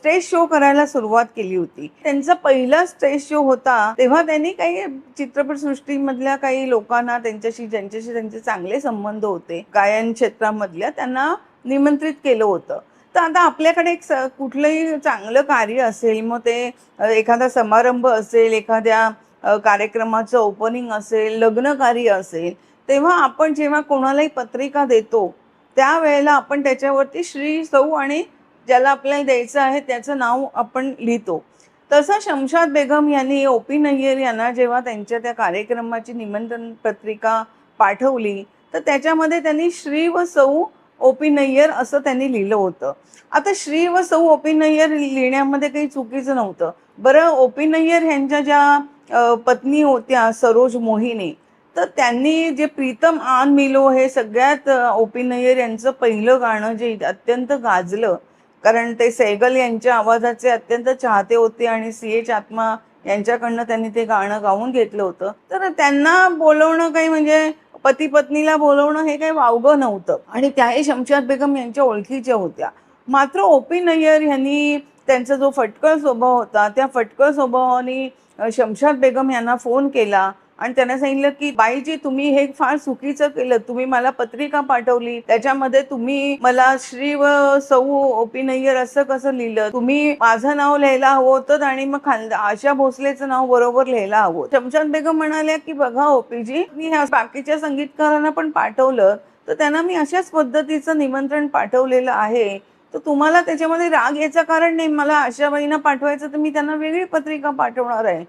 Stage show करायला सुरुवात केली होती. त्यांचा पहिला स्टेज शो होता तेव्हा त्यांनी काही चित्रपटसृष्टीमधल्या काही लोकांना ज्यांच्याशी त्यांचे चांगले संबंध होते, गायन क्षेत्रामधल्या त्यांना निमंत्रित केलं होतं. तर आता आपल्याकडे कुठलंही चांगलं कार्य असेल, मग ते एखादा समारंभ असेल, एखाद्या कार्यक्रमाचं ओपनिंग असेल, लग्नकार्य असेल, तेव्हा आपण जेव्हा कोणालाही पत्रिका देतो, त्यावेळेला आपण त्याच्यावरती श्री, सौ आणि ज्याला आपल्याला द्यायचं आहे त्याचं नाव आपण लिहितो. तसं शमशाद बेगम यांनी ओ.पी. नय्यर यांना जेव्हा त्यांच्या त्या कार्यक्रमाची निमंत्रण पत्रिका पाठवली, तर त्याच्यामध्ये त्यांनी श्री व सौ ओ.पी. नय्यर असं त्यांनी लिहिलं होतं. आता श्री व सौ ओ.पी. नय्यर लिहिण्यामध्ये काही चुकीचं नव्हतं. बरं, ओ.पी. नय्यर ह्यांच्या ज्या पत्नी होत्या सरोज मोहिने, तर त्यांनी जे प्रीतम आन मिलो हे सगळ्यात ओ.पी. नय्यर यांचं पहिलं गाणं जे अत्यंत गाजलं, कारण ते सहगल यांच्या आवाजाचे अत्यंत चाहते होते आणि सी.एच. आत्मा यांच्याकडनं त्यांनी ते गाणं गाऊन घेतलं होतं. तर त्यांना बोलवणं काही म्हणजे पती पत्नीला बोलवणं हे काही वावगं नव्हतं आणि त्याही शमशाद बेगम यांच्या ओळखीच्या होत्या. मात्र ओ.पी. नय्यर यांनी त्यांचा जो फटकळ स्वभाव होता, त्या फटकळ स्वभावाने शमशाद बेगम यांना फोन केला आणि त्यांना सांगितलं की बाईजी, तुम्ही हे फार चुकीचं केलं. तुम्ही मला पत्रिका पाठवली, त्याच्यामध्ये तुम्ही मला श्री व सौ ओ.पी. नय्यर असं कसं लिहिलं? तुम्ही माझं नाव लिहायला हवं होतं आणि मग आशा भोसलेचं नाव बरोबर लिहायला हवं. शमशाद बेगम म्हणाल्या की बघा ओ.पी.जी, मी बाकीच्या संगीतकारांना पण पाठवलं, तर त्यांना मी अशाच पद्धतीचं निमंत्रण पाठवलेलं आहे. तर तुम्हाला त्याच्यामध्ये राग यायचं कारण नाही. मला आशाबाईंना पाठवायचं तर मी त्यांना वेगळी पत्रिका पाठवणार आहे.